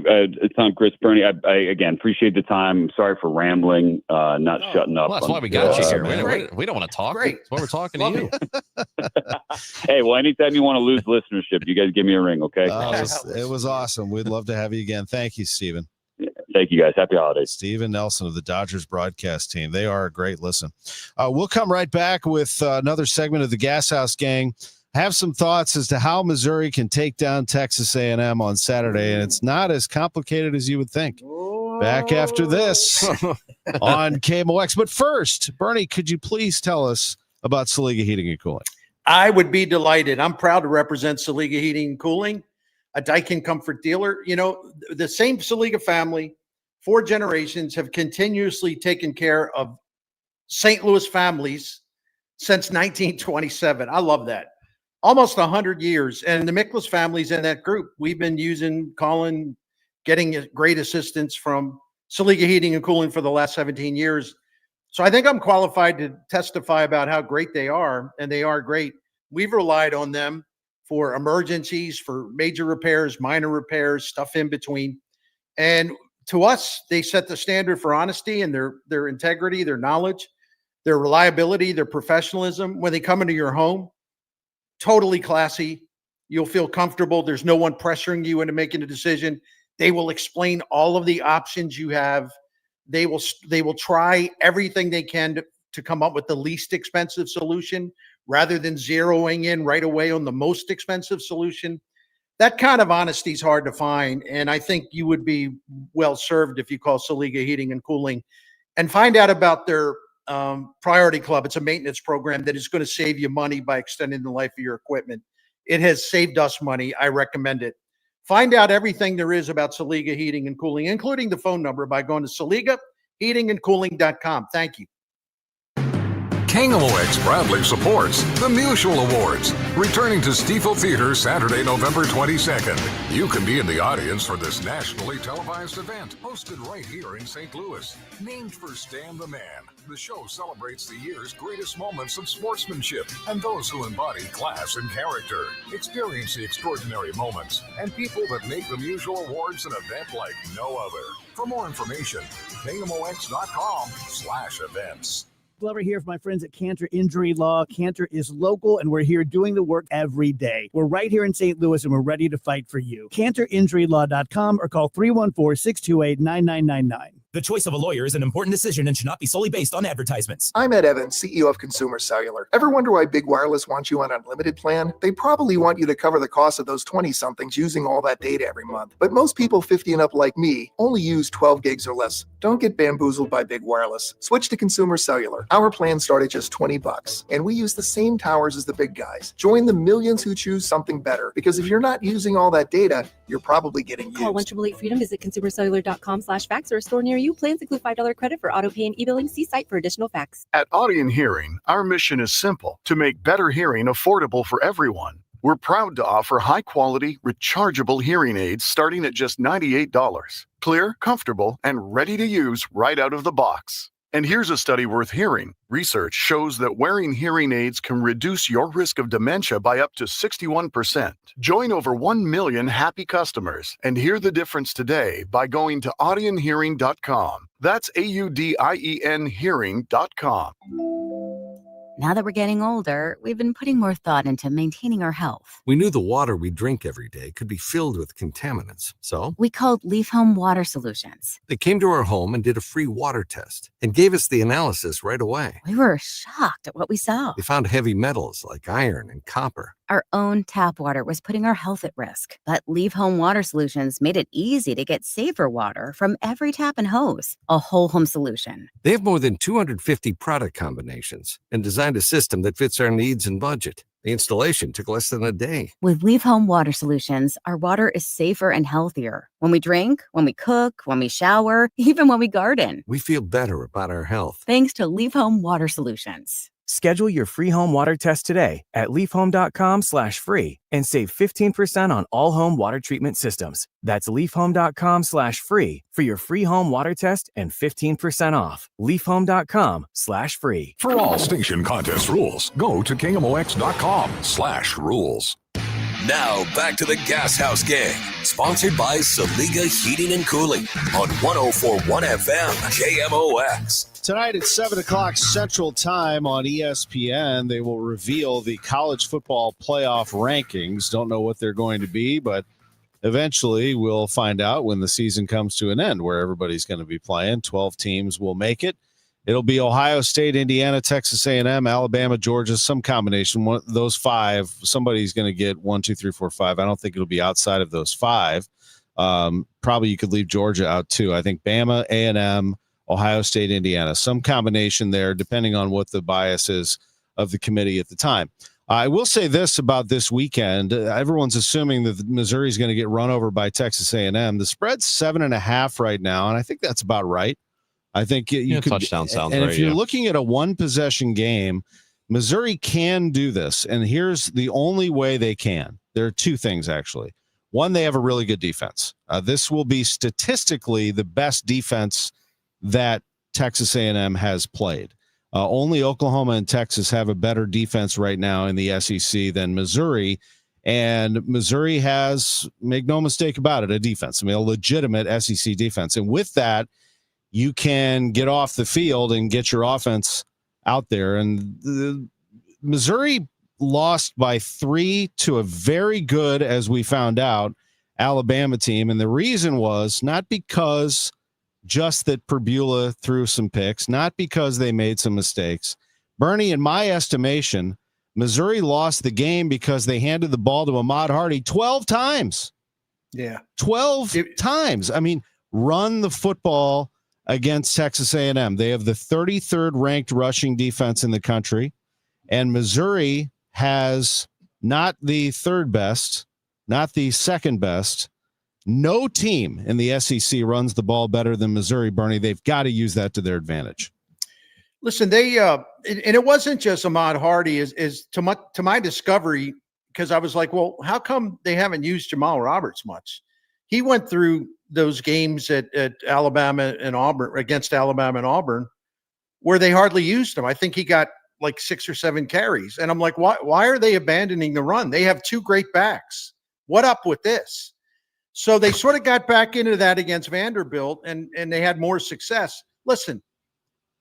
Tom, Chris, Bernie, I again appreciate the time. Sorry for rambling, not shutting up. Well, that's why we got you here. Man. We don't want to talk. Great. That's why we're talking to you. Hey, well, anytime you want to lose listenership, you guys give me a ring, okay? It was awesome. We'd love to have you again. Thank you, Stephen. Yeah, thank you, guys. Happy holidays. Stephen Nelson of the Dodgers broadcast team. They are a great listen. We'll come right back with another segment of the Gashouse Gang. Have some thoughts as to how Missouri can take down Texas A&M on Saturday, and it's not as complicated as you would think. Back after this on KMOX. But first, Bernie, could you please tell us about Saliga Heating and Cooling? I would be delighted. I'm proud to represent Saliga Heating and Cooling, a Daikin comfort dealer. You know, the same Saliga family, 4 generations, have continuously taken care of St. Louis families since 1927. I love that. Almost 100 years. And the Miklas family's in that group. We've been getting great assistance from Saliga Heating and Cooling for the last 17 years. So I think I'm qualified to testify about how great they are, and they are great. We've relied on them for emergencies, for major repairs, minor repairs, stuff in between. And to us, they set the standard for honesty and their integrity, their knowledge, their reliability, their professionalism. When they come into your home, totally classy. You'll feel comfortable. There's no one pressuring you into making a decision. They will explain all of the options you have. They will try everything they can to come up with the least expensive solution rather than zeroing in right away on the most expensive solution. That kind of honesty is hard to find, and I think you would be well served if you call Saliga Heating and Cooling and find out about their Priority Club. It's a maintenance program that is going to save you money by extending the life of your equipment. It has saved us money. I recommend it. Find out everything there is about Saliga Heating and Cooling, including the phone number, by going to SaligaHeatingandCooling.com. Thank you. KMOX proudly supports the Musial Awards, returning to Stiefel Theater Saturday, November 22nd. You can be in the audience for this nationally televised event, hosted right here in St. Louis. Named for Stan the Man, the show celebrates the year's greatest moments of sportsmanship and those who embody class and character. Experience the extraordinary moments and people that make the Musial Awards an event like no other. For more information, KMOX.com/events. Glover here for my friends at Cantor Injury Law. Cantor is local, and we're here doing the work every day. We're right here in St. Louis, and we're ready to fight for you. CantorInjuryLaw.com or call 314-628-9999. The choice of a lawyer is an important decision and should not be solely based on advertisements. I'm Ed Evans, CEO of Consumer Cellular. Ever wonder why Big Wireless wants you on an unlimited plan? They probably want you to cover the cost of those 20-somethings using all that data every month. But most people 50 and up like me only use 12 gigs or less. Don't get bamboozled by Big Wireless. Switch to Consumer Cellular. Our plans start at just $20, and we use the same towers as the big guys. Join the millions who choose something better, because if you're not using all that data, you're probably getting used. Call 1-888-FREEDOM, visit consumercellular.com/fax or a store near you. Plans include $5 credit for auto pay and e-billing. See site for additional facts. At Audion Hearing, our mission is simple: to make better hearing affordable for everyone. We're proud to offer high-quality, rechargeable hearing aids starting at just $98. Clear, comfortable, and ready to use right out of the box. And here's a study worth hearing. Research shows that wearing hearing aids can reduce your risk of dementia by up to 61%. Join over 1 million happy customers and hear the difference today by going to audionhearing.com. That's AUDIEN hearing.com. Now that we're getting older, we've been putting more thought into maintaining our health. We knew the water we drink every day could be filled with contaminants, so we called Leaf Home Water Solutions. They came to our home and did a free water test and gave us the analysis right away. We were shocked at what we saw. They found heavy metals like iron and copper. Our own tap water was putting our health at risk, but Leaf Home Water Solutions made it easy to get safer water from every tap and hose. A whole home solution. They have more than 250 product combinations and designed a system that fits our needs and budget. The installation took less than a day. With Leaf Home Water Solutions, our water is safer and healthier. When we drink, when we cook, when we shower, even when we garden. We feel better about our health. Thanks to Leaf Home Water Solutions. Schedule your free home water test today at leafhome.com/free and save 15% on all home water treatment systems. That's leafhome.com/free for your free home water test and 15% off. leafhome.com/free. For all station contest rules, go to KMOX.com/rules. Now back to the Gashouse Gang, sponsored by Saliga Heating and Cooling on 104.1 FM KMOX. Tonight at 7 o'clock Central Time on ESPN, they will reveal the college football playoff rankings. Don't know what they're going to be, but eventually we'll find out when the season comes to an end where everybody's going to be playing. 12 teams will make it. It'll be Ohio State, Indiana, Texas A&M, Alabama, Georgia, some combination. One, those five, somebody's going to get 1, 2, 3, 4, 5. I don't think it'll be outside of those five. Probably you could leave Georgia out too. I think Bama, A&M, Ohio State, Indiana, some combination there, depending on what the bias is of the committee at the time. I will say this about this weekend. Everyone's assuming that Missouri's going to get run over by Texas A&M. The spread's 7.5 right now, and I think that's about right. I think you could touchdown sounds and right. If you're looking at a one-possession game, Missouri can do this, and here's the only way they can. There are two things, actually. One, they have a really good defense. This will be statistically the best defense that Texas A&M has played. Only Oklahoma and Texas have a better defense right now in the SEC than Missouri, and Missouri has, make no mistake about it, a defense. I mean, a legitimate SEC defense, and with that, you can get off the field and get your offense out there. And Missouri lost by 3 to a very good, as we found out, Alabama team. And the reason was not because just that Perbula threw some picks, not because they made some mistakes. Bernie, in my estimation, Missouri lost the game because they handed the ball to Ahmad Hardy 12 times. Yeah. 12 times. I mean, run the football against Texas A&M. They have the 33rd ranked rushing defense in the country, and Missouri has not the third best, not the second best. No team in the SEC runs the ball better than Missouri, Bernie. They've got to use that to their advantage. Listen, they and it wasn't just Ahmad Hardy. Is to my discovery, because I was like, well, how come they haven't used Jamal Roberts much? He went through those games at Alabama and Auburn, against Alabama and Auburn, where they hardly used him. I think he got like 6 or 7 carries. And I'm like, why are they abandoning the run? They have 2 great backs. What up with this? So they sort of got back into that against Vanderbilt, and they had more success. Listen,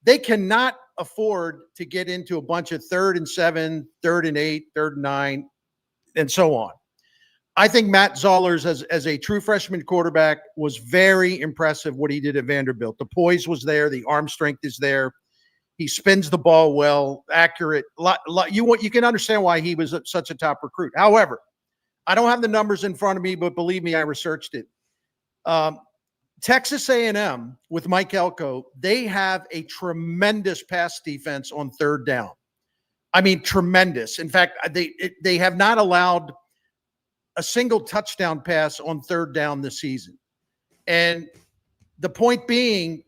they cannot afford to get into a bunch of 3rd and 7, 3rd and 8, 3rd and 9, and so on. I think Matt Zollers, as a true freshman quarterback, was very impressive what he did at Vanderbilt. The poise was there. The arm strength is there. He spins the ball well, accurate. You can understand why he was such a top recruit. However, I don't have the numbers in front of me, but believe me, I researched it. Texas A&M with Mike Elko, they have a tremendous pass defense on 3rd down. I mean, tremendous. In fact, they have not allowed a single touchdown pass on 3rd down this season. And the point being,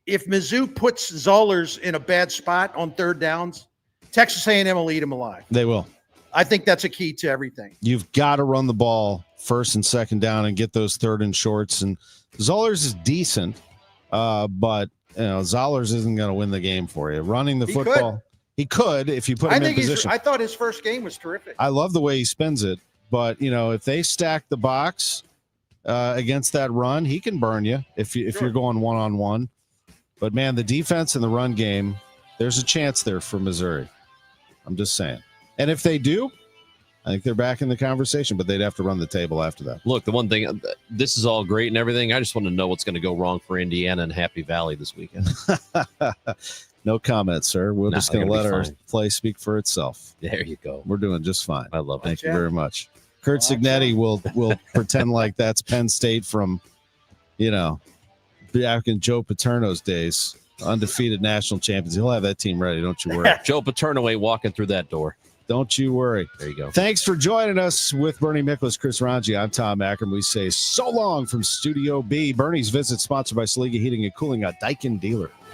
if Mizzou puts Zollers in a bad spot on 3rd downs, Texas A&M will eat him alive. They will. I think that's a key to everything. You've got to run the ball 1st and 2nd down and get those 3rd and shorts. And Zollers is decent, but Zollers isn't going to win the game for you. Running the football, he could if you put him in position. I thought his first game was terrific. I love the way he spins it. But, if they stack the box against that run, he can burn you if you're going one-on-one. But, man, the defense and the run game, there's a chance there for Missouri. I'm just saying. And if they do, I think they're back in the conversation, but they'd have to run the table after that. Look, the one thing, this is all great and everything. I just want to know what's going to go wrong for Indiana and Happy Valley this weekend. No comment, sir. We're just going to let our play speak for itself. There you go. We're doing just fine. I love it. Thank you very much. Kurt Signetti will pretend like that's Penn State from, back in Joe Paterno's days, undefeated national champions. He'll have that team ready. Don't you worry. Joe Paterno ain't walking through that door. Don't you worry. There you go. Thanks for joining us with Bernie Miklasz, Chris Ranji. I'm Tom Ackerman. We say so long from Studio B. Bernie's Visit, sponsored by Saliga Heating and Cooling, a Daikin dealer.